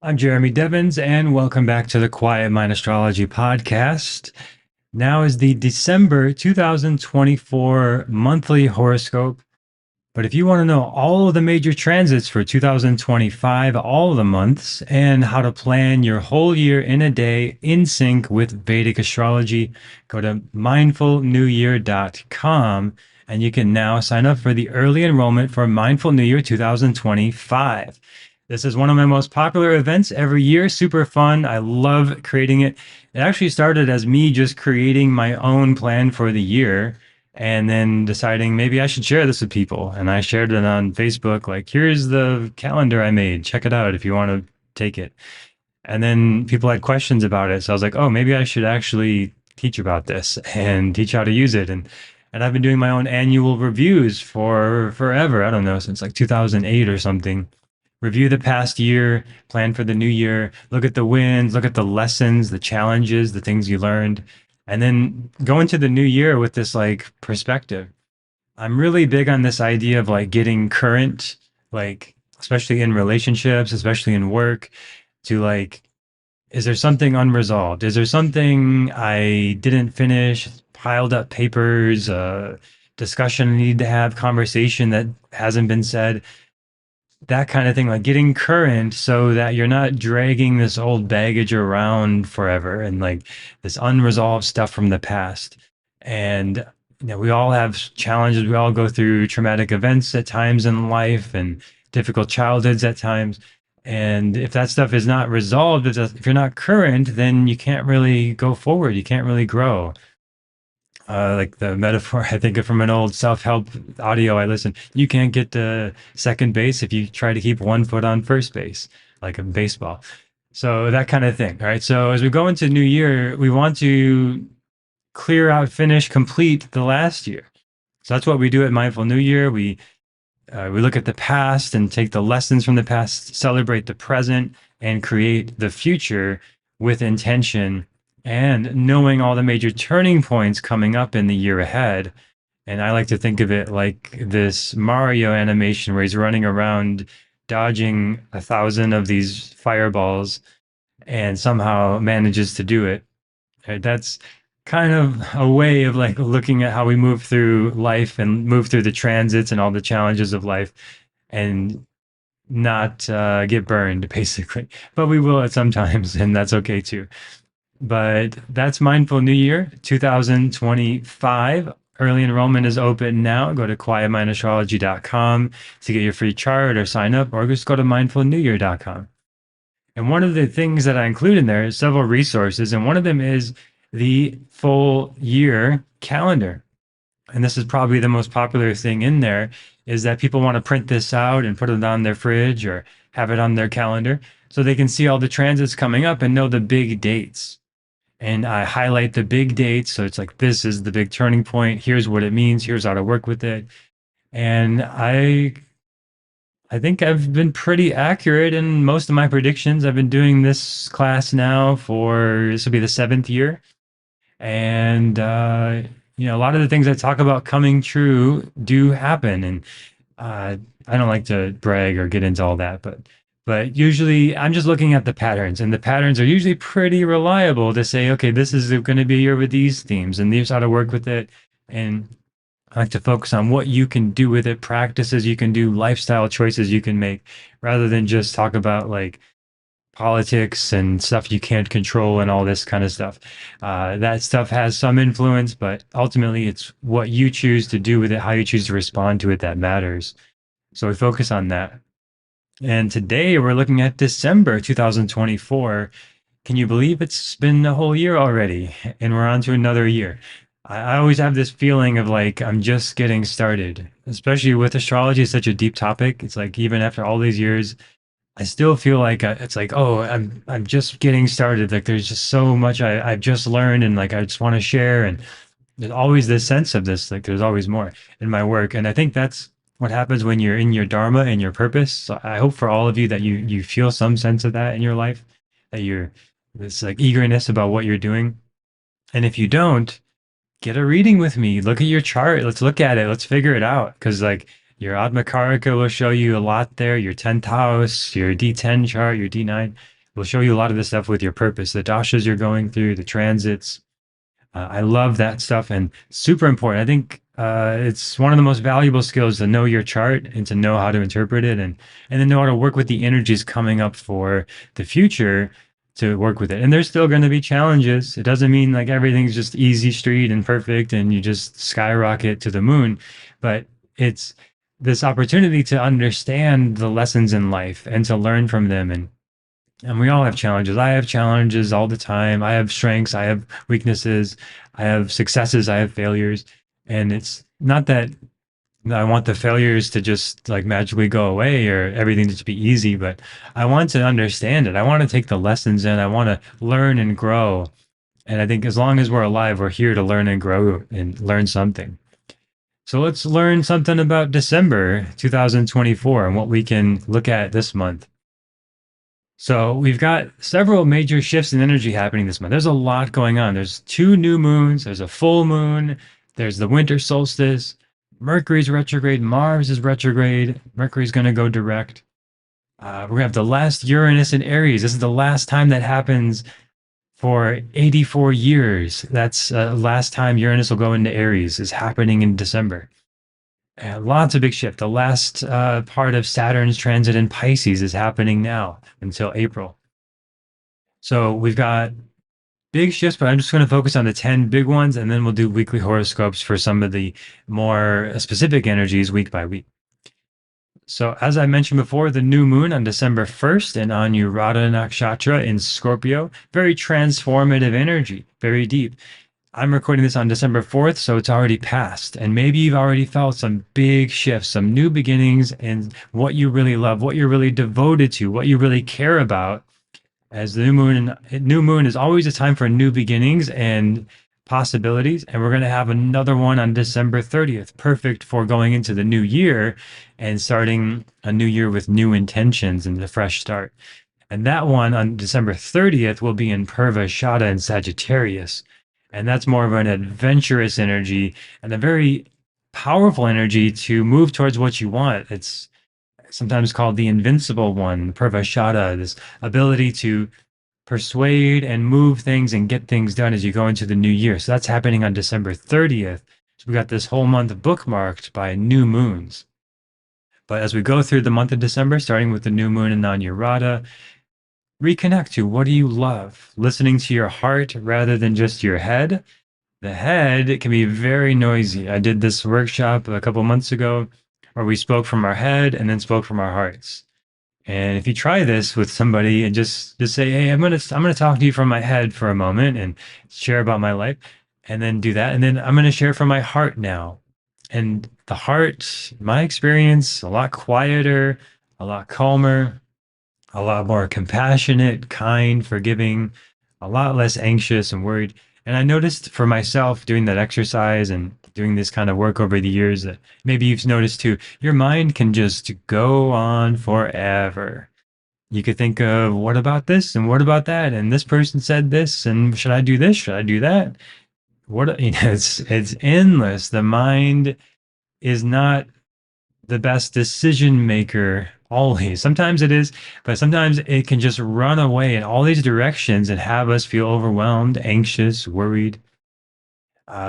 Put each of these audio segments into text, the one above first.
I'm Jeremy Devins, and welcome back to the Quiet Mind Astrology Podcast. Now is the December 2024 monthly horoscope. But if you want to know all of the major transits for 2025, all of the months, and how to plan your whole year in a day in sync with Vedic astrology, go to mindfulnewyear.com and you can now sign up for the early enrollment for Mindful New Year 2025. This is one of my most popular events every year. Super fun. I love creating it. It actually started as me just creating my own plan for the year and then deciding maybe I should share this with people. And I shared it on Facebook, like, here's the calendar I made. Check it out if you want to take it. And then people had questions about it. So I was like, oh, maybe I should actually teach about this and teach how to use it. And I've been doing my own annual reviews for forever. I don't know, since like 2008 or something. Review the past year, plan for the new year, look at the wins, look at the lessons, the challenges, the things you learned, and then go into the new year with this like perspective. I'm really big on this idea of like getting current, like especially in relationships, especially in work, to like, is there something unresolved? Is there something I didn't finish, piled up papers, discussion I need to have, conversation that hasn't been said? That kind of thing, like getting current so that you're not dragging this old baggage around forever and like this unresolved stuff from the past. And we all have challenges. We all go through traumatic events at times in life and difficult childhoods at times. And if that stuff is not resolved, if you're not current, then you can't really go forward. You can't really grow. Like the metaphor, I think of from an old self-help audio I listened. You can't get to second base if you try to keep one foot on first base, like a baseball. So that kind of thing. All right. So as we go into new year, we want to clear out, finish, complete the last year. So that's what we do at Mindful New Year. We look at the past and take the lessons from the past, celebrate the present, and create the future with intention and knowing all the major turning points coming up in the year ahead. And I like to think of it like this Mario animation where he's running around dodging 1,000 of these fireballs and somehow manages to do it. Right? That's kind of a way of like looking at how we move through life and move through the transits and all the challenges of life and not get burned, basically. But we will at sometimes, and that's okay too. But that's Mindful New Year 2025. Early enrollment is open now. Go to quietmindastrology.com to get your free chart or sign up, or just go to mindfulnewyear.com. And one of the things that I include in there is several resources, and one of them is the full year calendar. And this is probably the most popular thing in there is that people want to print this out and put it on their fridge or have it on their calendar so they can see all the transits coming up and know the big dates. And I highlight the big dates. So it's like, this is the big turning point. Here's what it means. Here's how to work with it. And I think I've been pretty accurate in most of my predictions. I've been doing this class now for this will be the seventh year. And a lot of the things I talk about coming true do happen. And I don't like to brag or get into all that, but usually I'm just looking at the patterns, and the patterns are usually pretty reliable to say, okay, this is going to be a year with these themes, and here's how to work with it. And I like to focus on what you can do with it, practices you can do, lifestyle choices you can make, rather than just talk about like politics and stuff you can't control and all this kind of stuff. That stuff has some influence, but ultimately it's what you choose to do with it, how you choose to respond to it that matters. So we focus on that. And today we're looking at December 2024. Can you believe it's been a whole year already? And we're on to another year. I always have this feeling of like I'm just getting started, especially with astrology. It's such a deep topic. It's like even after all these years, I still feel like it's like, oh, I'm just getting started. Like there's just so much I've just learned, and like I just want to share. And there's always this sense of this, like there's always more in my work. And I think that's what happens when you're in your dharma and your purpose. So I hope for all of you that you feel some sense of that in your life, that you're this like eagerness about what you're doing. And if you don't, get a reading with me. Look at your chart. Let's look at it. Let's figure it out. Because like Your Atmakarika will show you a lot there. Your 10th house, your D10 chart, your D9 will show you a lot of this stuff with your purpose, the dashas you're going through, the transits. I love that stuff and super important. I think it's one of the most valuable skills to know your chart and to know how to interpret it and then know how to work with the energies coming up for the future to work with it. And there's still going to be challenges. It doesn't mean like everything's just easy street and perfect and you just skyrocket to the moon, but it's this opportunity to understand the lessons in life and to learn from them and we all have challenges. I have challenges all the time. I have strengths. I have weaknesses. I have successes. I have failures. And it's not that I want the failures to just like magically go away or everything to just be easy, but I want to understand it. I want to take the lessons in. I want to learn and grow. And I think as long as we're alive, we're here to learn and grow and learn something. So let's learn something about December 2024 and what we can look at this month. So we've got several major shifts in energy happening this month. There's a lot going on. There's two new moons, there's a full moon, there's the winter solstice, Mercury's retrograde, Mars is retrograde, Mercury's going to go direct. We're going to have the last Uranus in Aries. This is the last time that happens for 84 years. That's last time Uranus will go into Aries is happening in December. Lots of big shift. The last part of Saturn's transit in Pisces is happening now until April. So we've got big shifts, but I'm just going to focus on the 10 big ones, and then we'll do weekly horoscopes for some of the more specific energies week by week. So as I mentioned before, the new moon on December 1st and Anuradha Nakshatra in Scorpio, very transformative energy, very deep. I'm recording this on December 4th, so it's already passed. And maybe you've already felt some big shifts, some new beginnings in what you really love, what you're really devoted to, what you really care about. As the new moon is always a time for new beginnings and possibilities. And we're going to have another one on December 30th, perfect for going into the new year and starting a new year with new intentions and a fresh start. And that one on December 30th will be in Purva Ashada in Sagittarius. And that's more of an adventurous energy and a very powerful energy to move towards what you want. It's sometimes called the invincible one, Purva Ashada, this ability to persuade and move things and get things done as you go into the new year. So that's happening on December 30th. So we got this whole month bookmarked by new moons. But as we go through the month of December, starting with the new moon in Anuradha, reconnect to what do you love? Listening to your heart rather than just your head. The head can be very noisy. I did this workshop a couple months ago where we spoke from our head and then spoke from our hearts. And if you try this with somebody and just say, "Hey, I'm gonna talk to you from my head for a moment and share about my life," and then do that, and then I'm gonna share from my heart now. And the heart, my experience, a lot quieter, a lot calmer, a lot more compassionate, kind, forgiving, a lot less anxious and worried. And I noticed for myself doing that exercise and doing this kind of work over the years that maybe you've noticed too, your mind can just go on forever. You could think of what about this and what about that? And this person said this, and should I do this? Should I do that? It's endless. The mind is not the best decision maker always. Sometimes it is, but sometimes it can just run away in all these directions and have us feel overwhelmed, anxious, worried.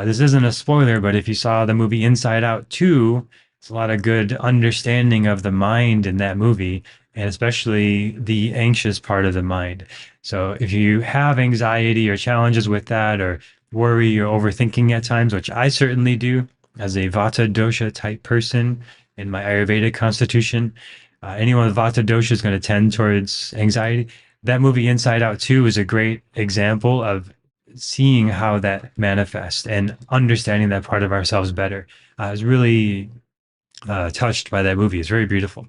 This isn't a spoiler, but if you saw the movie Inside Out 2, it's a lot of good understanding of the mind in that movie, and especially the anxious part of the mind. So if you have anxiety or challenges with that, or worry or overthinking at times, which I certainly do as a Vata dosha type person in my Ayurvedic constitution, anyone with Vata dosha is going to tend towards anxiety. That movie Inside Out 2 is a great example of seeing how that manifests and understanding that part of ourselves better. I was really touched by that movie. It's very beautiful.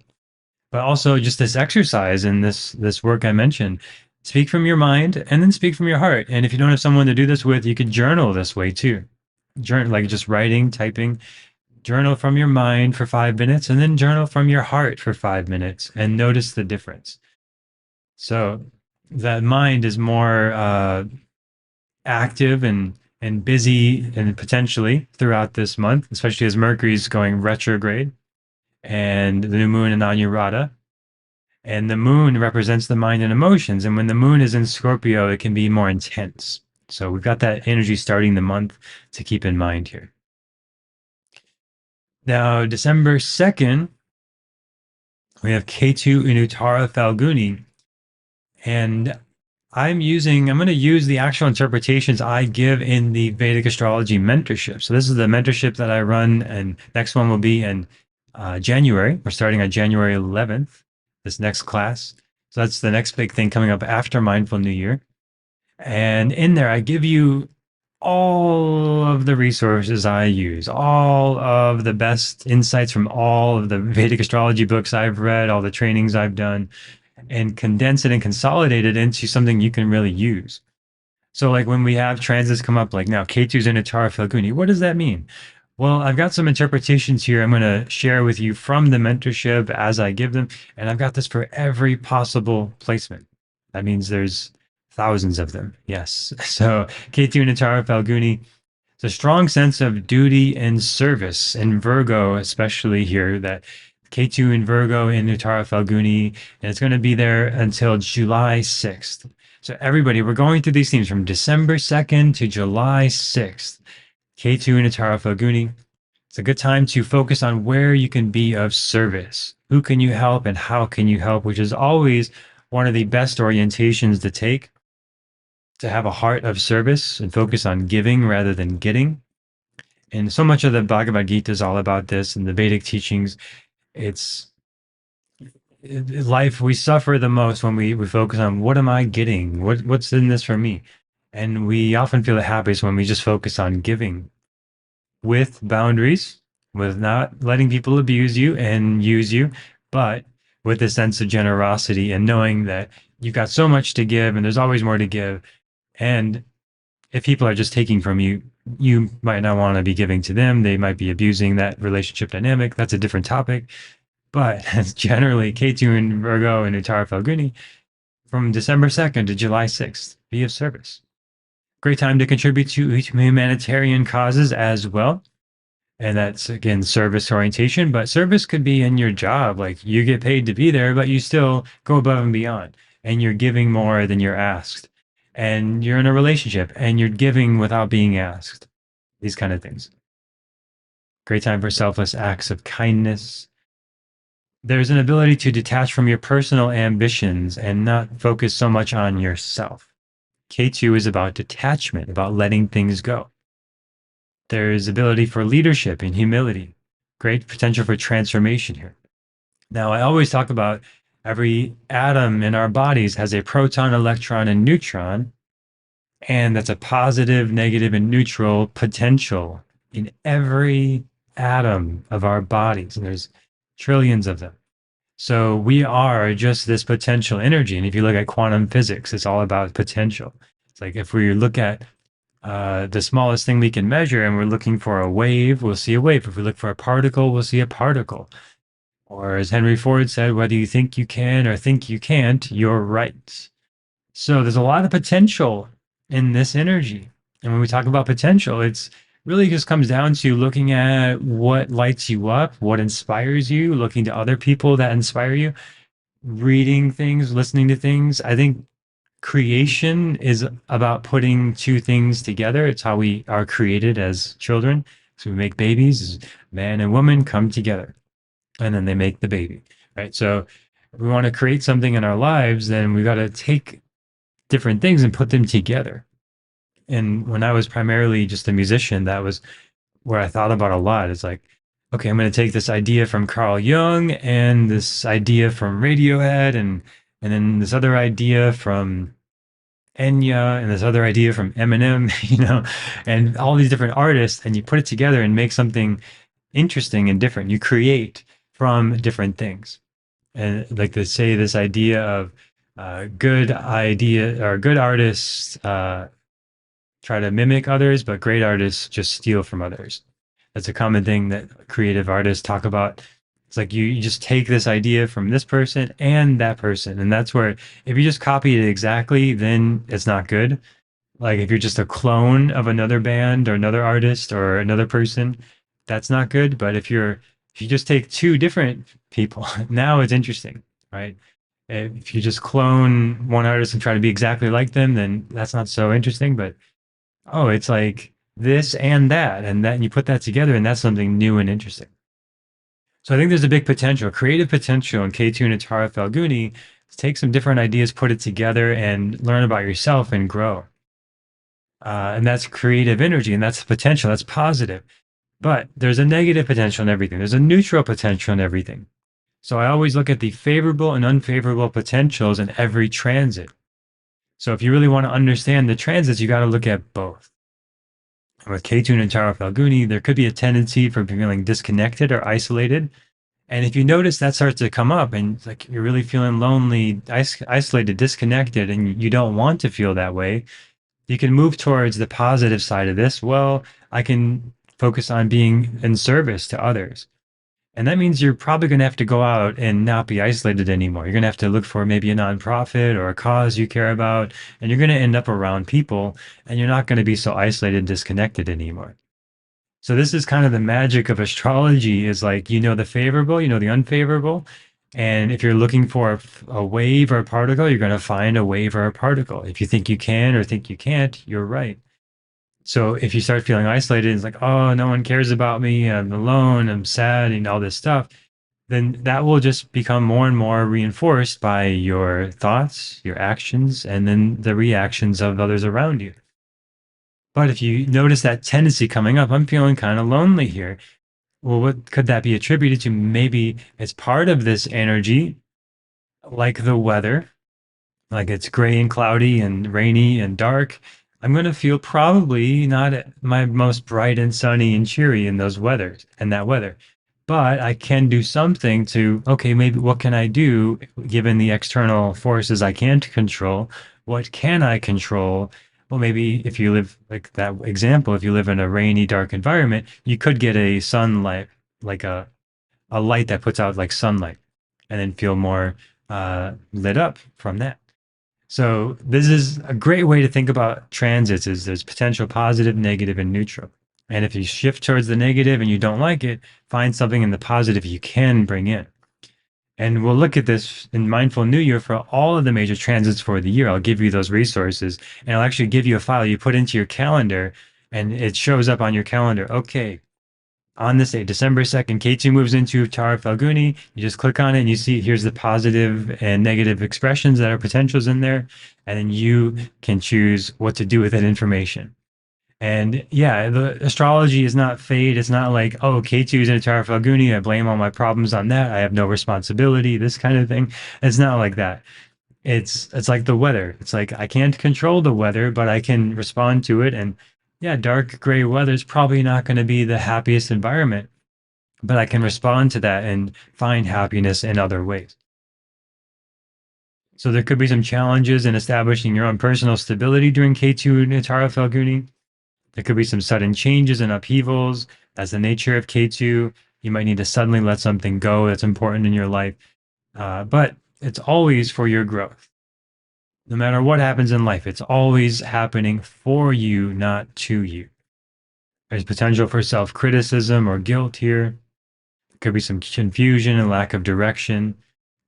But also just this exercise and this work I mentioned, speak from your mind and then speak from your heart. And if you don't have someone to do this with, you could journal this way too. Journal, like just writing, typing. Journal from your mind for 5 minutes and then journal from your heart for 5 minutes and notice the difference. So that mind is more active and busy and potentially throughout this month, especially as Mercury's going retrograde. and the new moon in Anuradha. And the moon represents the mind and emotions. And when the moon is in Scorpio, it can be more intense. So we've got that energy starting the month to keep in mind here. Now, December 2nd, we have Ketu in Uttara Falguni. And I'm going to use the actual interpretations I give in the Vedic astrology mentorship. So this is the mentorship that I run, and next one will be in January. We're starting on January 11th, this next class. So that's the next big thing coming up after Mindful New Year. And in there, I give you all of the resources I use, all of the best insights from all of the Vedic astrology books I've read, all the trainings I've done, and condense it and consolidate it into something you can really use. So, like when we have transits come up, like now Ketu's in Uttara Falguni, what does that mean? Well, I've got some interpretations here I'm going to share with you from the mentorship as I give them. And I've got this for every possible placement. That means there's thousands of them. Yes. So, Ketu in Uttara Falguni, it's a strong sense of duty and service in Virgo, especially here, that Ketu in Virgo in Uttara Falguni, and it's going to be there until July 6th. So everybody, we're going through these themes from December 2nd to July 6th. Ketu in Uttara Falguni. It's a good time to focus on where you can be of service. Who can you help and how can you help, which is always one of the best orientations to take, to have a heart of service and focus on giving rather than getting. And so much of the Bhagavad Gita is all about this, and the Vedic teachings. It's life, we suffer the most when we focus on what am I getting? What's in this for me? And we often feel the happiest when we just focus on giving with boundaries, with not letting people abuse you and use you, but with a sense of generosity and knowing that you've got so much to give and there's always more to give. And if people are just taking from you, you might not want to be giving to them. They might be abusing that relationship dynamic. That's a different topic. But generally, Ketu in Virgo and Uttara Falguni from December 2nd to July 6th, be of service. Great time to contribute to humanitarian causes as well. And that's, again, service orientation. But service could be in your job. Like you get paid to be there, but you still go above and beyond. And you're giving more than you're asked. And you're in a relationship and you're giving without being asked. These kind of things. Great time for selfless acts of kindness. There's an ability to detach from your personal ambitions and not focus so much on yourself. K2 is about detachment, about letting things go. There's ability for leadership and humility. Great potential for transformation here. Now, I always talk about every atom in our bodies has a proton, electron, and neutron, and that's a positive, negative, and neutral potential in every atom of our bodies. And there's trillions of them. So we are just this potential energy. And if you look at quantum physics, it's all about potential. It's like if we look at the smallest thing we can measure and we're looking for a wave, we'll see a wave. If we look for a particle, we'll see a particle. Or as Henry Ford said, whether you think you can or think you can't, you're right. So there's a lot of potential in this energy. And when we talk about potential, it's really just comes down to looking at what lights you up, what inspires you, looking to other people that inspire you, reading things, listening to things. I think creation is about putting two things together. It's how we are created as children. So we make babies, man and woman come together, and then they make the baby, right? So if we want to create something in our lives, then we got to take different things and put them together. And when I was primarily just a musician, that was where I thought about a lot. It's like, okay, I'm going to take this idea from Carl Jung and this idea from Radiohead and then this other idea from Enya and this other idea from Eminem, and all these different artists, and you put it together and make something interesting and different. You create from different things. And like to say this idea of good idea or good artists try to mimic others, but great artists just steal from others. That's a common thing that creative artists talk about. It's like you just take this idea from this person and that person. And that's where if you just copy it exactly, then it's not good. Like if you're just a clone of another band or another artist or another person, that's not good. But if you're If you just take two different people, now it's interesting, right? If you just clone one artist and try to be exactly like them, then that's not so interesting. But oh, it's like this and that, and you put that together, and that's something new and interesting. So I think there's a big potential, creative potential in K2 and Tara Falguni to take some different ideas, put it together, and learn about yourself and grow. And that's creative energy, and that's potential, that's positive. But there's a negative potential in everything. There's a neutral potential in everything. So I always look at the favorable and unfavorable potentials in every transit. So if you really want to understand the transits, you got to look at both. With K2 and Tara Falguni, there could be a tendency for feeling disconnected or isolated. And if you notice that starts to come up and like you're really feeling lonely, isolated, disconnected, and you don't want to feel that way, you can move towards the positive side of this. Well, I can focus on being in service to others. And that means you're probably going to have to go out and not be isolated anymore. You're going to have to look for maybe a nonprofit or a cause you care about, and you're going to end up around people, and you're not going to be so isolated and disconnected anymore. So this is kind of the magic of astrology is like, you know, the favorable, you know, the unfavorable. And if you're looking for a wave or a particle, you're going to find a wave or a particle. If you think you can or think you can't, you're right. So if you start feeling isolated, it's like, oh, no one cares about me. I'm alone. I'm sad and all this stuff. Then that will just become more and more reinforced by your thoughts, your actions, and then the reactions of others around you. But if you notice that tendency coming up, I'm feeling kind of lonely here. Well, what could that be attributed to? Maybe it's part of this energy, like the weather, like it's gray and cloudy and rainy and dark. I'm going to feel probably not at my most bright and sunny and cheery in those weathers and that weather. But I can do something to, okay, maybe what can I do given the external forces I can't control? What can I control? Well, maybe if you live like that example, if you live in a rainy, dark environment, you could get a sunlight, like a light that puts out like sunlight and then feel more lit up from that. So this is a great way to think about transits is there's potential positive, negative, and neutral. And if you shift towards the negative and you don't like it, find something in the positive you can bring in. And we'll look at this in Mindful New Year for all of the major transits for the year. I'll give you those resources and I'll actually give you a file you put into your calendar and it shows up on your calendar. Okay, on this day, December 2nd, K2 moves into Tara Falguni. You just click on it and you see here's the positive and negative expressions that are potentials in there. And then you can choose what to do with that information. And yeah, the astrology is not fate. It's not like, oh, K2 is in Tara Falguni. I blame all my problems on that. I have no responsibility, this kind of thing. It's not like that. It's like the weather. It's like I can't control the weather, but I can respond to it. And yeah, dark gray weather is probably not going to be the happiest environment, but I can respond to that and find happiness in other ways. So there could be some challenges in establishing your own personal stability during K2 Natara Falguni. There could be some sudden changes and upheavals. That's the nature of K2. You might need to suddenly let something go that's important in your life. But it's always for your growth. No matter what happens in life, it's always happening for you, not to you. There's potential for self-criticism or guilt here. There could be some confusion and lack of direction.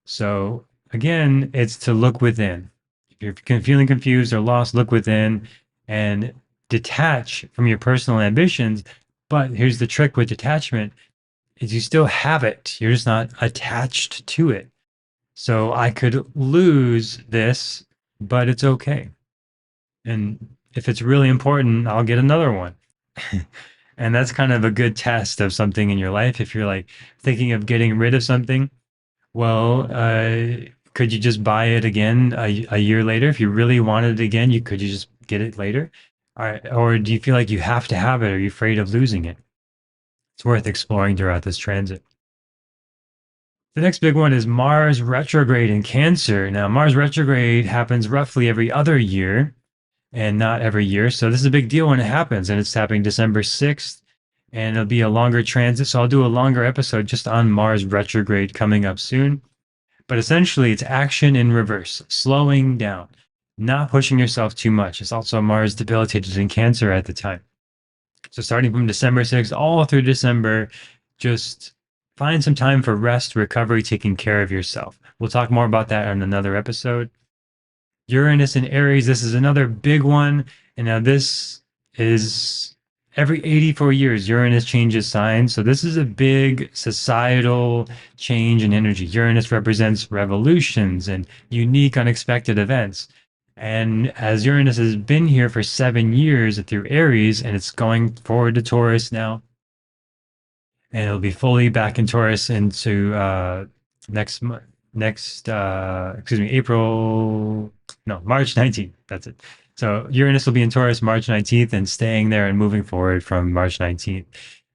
So again, it's to look within. If you're feeling confused or lost, look within and detach from your personal ambitions. But here's the trick with detachment is you still have it. You're just not attached to it. So I could lose this, but it's okay. And if it's really important, I'll get another one. And that's kind of a good test of something in your life. If you're like thinking of getting rid of something, well, could you just buy it again a year later? If you really wanted it again, could you just get it later? Or do you feel like you have to have it? Or are you afraid of losing it? It's worth exploring throughout this transit. The next big one is Mars retrograde in Cancer. Now, Mars retrograde happens roughly every other year and not every year. So this is a big deal when it happens, and it's happening December 6th, and it'll be a longer transit. So I'll do a longer episode just on Mars retrograde coming up soon. But essentially, it's action in reverse, slowing down, not pushing yourself too much. It's also Mars debilitated in Cancer at the time. So starting from December 6th all through December, just Find some time for rest, recovery, taking care of yourself. We'll talk more about that on another episode. Uranus in Aries, this is another big one. And now this is every 84 years, Uranus changes signs. So this is a big societal change in energy. Uranus represents revolutions and unique, unexpected events. And as Uranus has been here for 7 years through Aries, and it's going forward to Taurus now, and it'll be fully back in Taurus into next month, excuse me, April, no, March 19th. That's it. So Uranus will be in Taurus March 19th and staying there and moving forward from March 19th.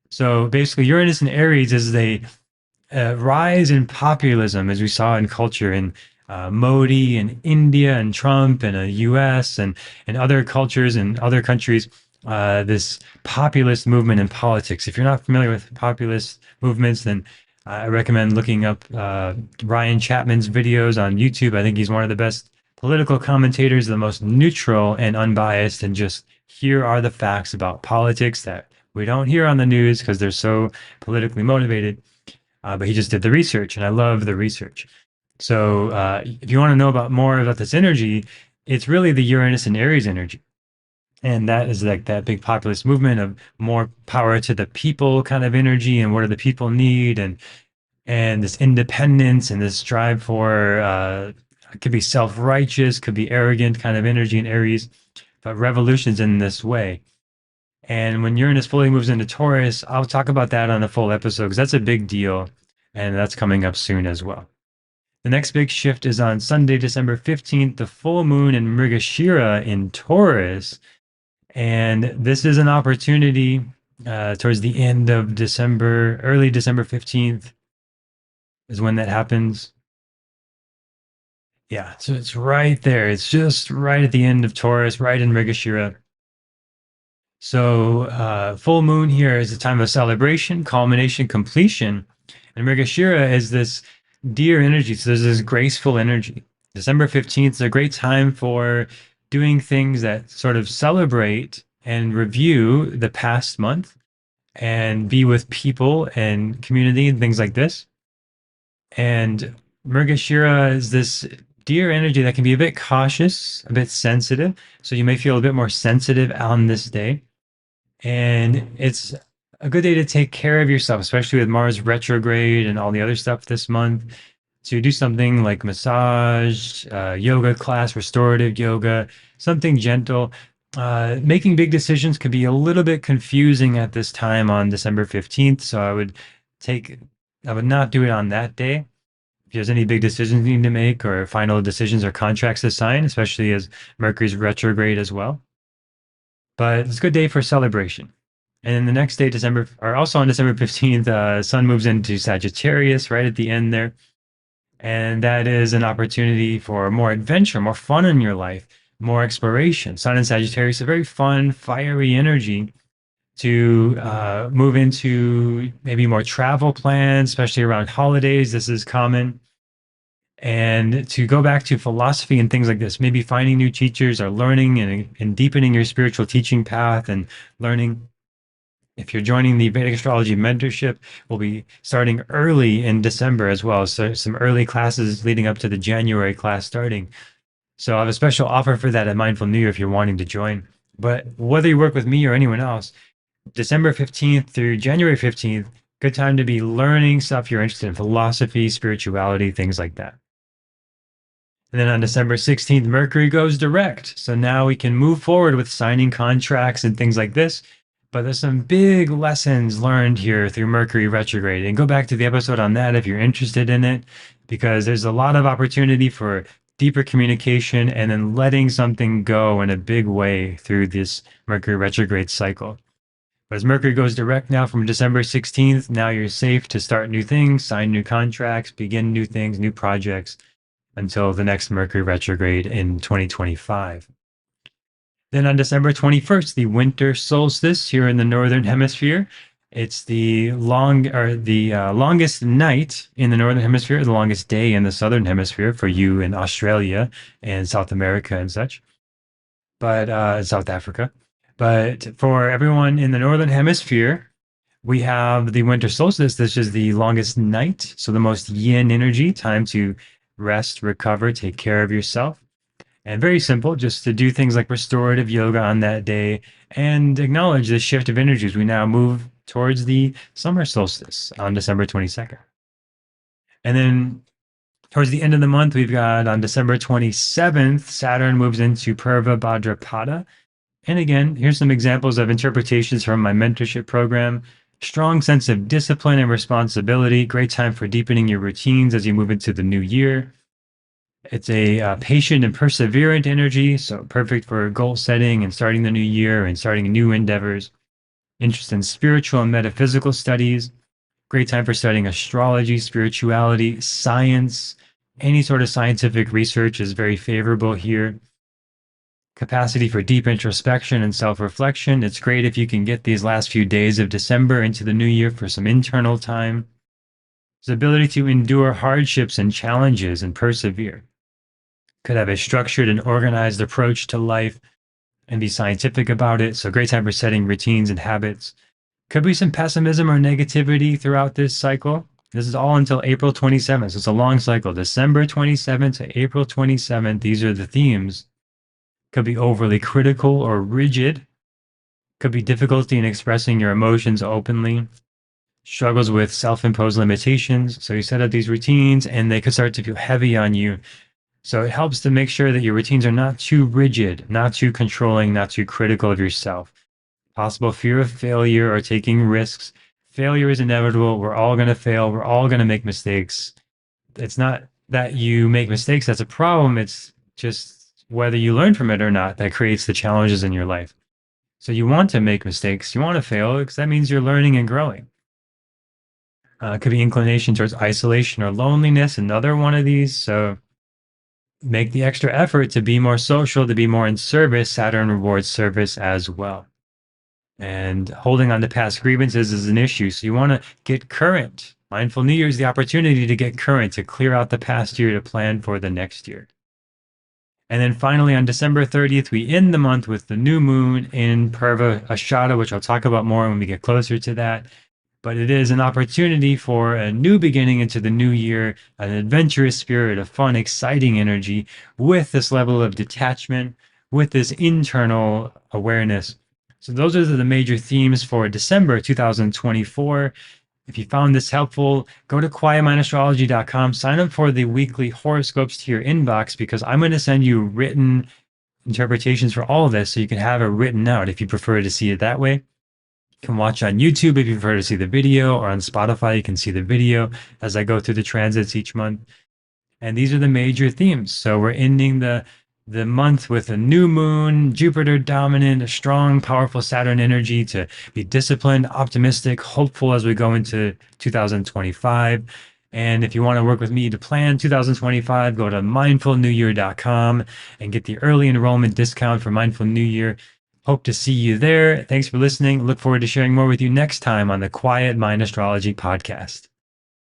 So basically, Uranus in Aries is a rise in populism, as we saw in culture in Modi and India and Trump and the US and other cultures and other countries. This populist movement in politics. If you're not familiar with populist movements, then I recommend looking up Ryan Chapman's videos on YouTube. I think he's one of the best political commentators, the most neutral and unbiased, and just here are the facts about politics that we don't hear on the news because they're so politically motivated. But he just did the research, and I love the research. So if you want to know about more about this energy, it's really the Uranus and Aries energy. And that is like that big populist movement of more power to the people kind of energy and what do the people need and this independence and this drive for it could be self-righteous, could be arrogant kind of energy in Aries, but revolutions in this way. And when Uranus fully moves into Taurus, I'll talk about that on a full episode because that's a big deal. And that's coming up soon as well. The next big shift is on Sunday, December 15th, the full moon in Mrigashira in Taurus. And this is an opportunity towards the end of December, early December 15th is when that happens. Yeah, so it's right there. It's just right at the end of Taurus, right in Mrigashira. So full moon here is a time of celebration, culmination, completion. And Mrigashira is this deer energy. So there's this graceful energy. December 15th is a great time for doing things that sort of celebrate and review the past month and be with people and community and things like this. And Mrigashira is this deer energy that can be a bit cautious, a bit sensitive. So you may feel a bit more sensitive on this day. And it's a good day to take care of yourself, especially with Mars retrograde and all the other stuff this month. To do something like massage, yoga class, restorative yoga, something gentle. Making big decisions could be a little bit confusing at this time on December 15th. So I would not do it on that day. If there's any big decisions you need to make or final decisions or contracts to sign, especially as Mercury's retrograde as well. But it's a good day for celebration. And then the next day, also on December 15th, Sun moves into Sagittarius right at the end there. And that is an opportunity for more adventure, more fun in your life, more exploration. Sun and Sagittarius, a very fun, fiery energy to move into maybe more travel plans, especially around holidays. This is common. And to go back to philosophy and things like this, maybe finding new teachers or learning and deepening your spiritual teaching path and learning. If you're joining the Vedic Astrology Mentorship, we'll be starting early in December as well. So some early classes leading up to the January class starting. So I have a special offer for that at Mindful New Year if you're wanting to join. But whether you work with me or anyone else, December 15th through January 15th, good time to be learning stuff you're interested in, philosophy, spirituality, things like that. And then on December 16th, Mercury goes direct. So now we can move forward with signing contracts and things like this. But there's some big lessons learned here through Mercury retrograde. And go back to the episode on that if you're interested in it, because there's a lot of opportunity for deeper communication and then letting something go in a big way through this Mercury retrograde cycle. But as Mercury goes direct now from December 16th, now you're safe to start new things, sign new contracts, begin new things, new projects until the next Mercury retrograde in 2025. Then on December 21st, the winter solstice here in the northern hemisphere. It's the longest night in the northern hemisphere, the longest day in the southern hemisphere for you in Australia and South America and such, but South Africa. But for everyone in the northern hemisphere, We have the winter solstice. This is the longest night. So the most yin energy, time to rest, recover, take care of yourself. And very simple, just to do things like restorative yoga on that day and acknowledge the shift of energies. We now move towards the summer solstice on December 22nd. And then towards the end of the month, we've got on December 27th, Saturn moves into Purva Bhadrapada. And again, here's some examples of interpretations from my mentorship program. Strong sense of discipline and responsibility. Great time for deepening your routines as you move into the new year. It's a patient and perseverant energy, so perfect for goal setting and starting the new year and starting new endeavors. Interest in spiritual and metaphysical studies. Great time for studying astrology, spirituality, science. Any sort of scientific research is very favorable here. Capacity for deep introspection and self-reflection. It's great if you can get these last few days of December into the new year for some internal time. His ability to endure hardships and challenges and persevere. Could have a structured and organized approach to life and be scientific about it. So great time for setting routines and habits. Could be some pessimism or negativity throughout this cycle. This is all until April 27th. So it's a long cycle, December 27th to April 27th. These are the themes. Could be overly critical or rigid. Could be difficulty in expressing your emotions openly. Struggles with self-imposed limitations. So you set up these routines and they could start to feel heavy on you. So it helps to make sure that your routines are not too rigid, not too controlling, not too critical of yourself. Possible fear of failure or taking risks. Failure is inevitable. We're all going to fail. We're all going to make mistakes. It's not that you make mistakes that's a problem. It's just whether you learn from it or not that creates the challenges in your life. So you want to make mistakes. You want to fail because that means you're learning and growing. It could be inclination towards isolation or loneliness, another one of these. So make the extra effort to be more social, to be more in service. Saturn rewards service as well. And holding on to past grievances is an issue. So you want to get current. Mindful New Year is the opportunity to get current, to clear out the past year, to plan for the next year. And then finally, on December 30th, we end the month with the new moon in Purva Ashada, which I'll talk about more when we get closer to that. But it is an opportunity for a new beginning into the new year, an adventurous spirit, a fun, exciting energy with this level of detachment, with this internal awareness. So those are the major themes for December 2024. If you found this helpful, go to quietmindastrology.com, sign up for the weekly horoscopes to your inbox, because I'm going to send you written interpretations for all of this so you can have it written out if you prefer to see it that way. You can watch on YouTube if you prefer to see the video, or on Spotify you can see the video as I go through the transits each month. And these are the major themes. So we're ending the month with a new moon, Jupiter dominant, a strong, powerful Saturn energy to be disciplined, optimistic, hopeful as we go into 2025. And if you want to work with me to plan 2025, go to mindfulnewyear.com and get the early enrollment discount for Mindful New Year. Hope to see you there. Thanks for listening. Look forward to sharing more with you next time on the Quiet Mind Astrology podcast.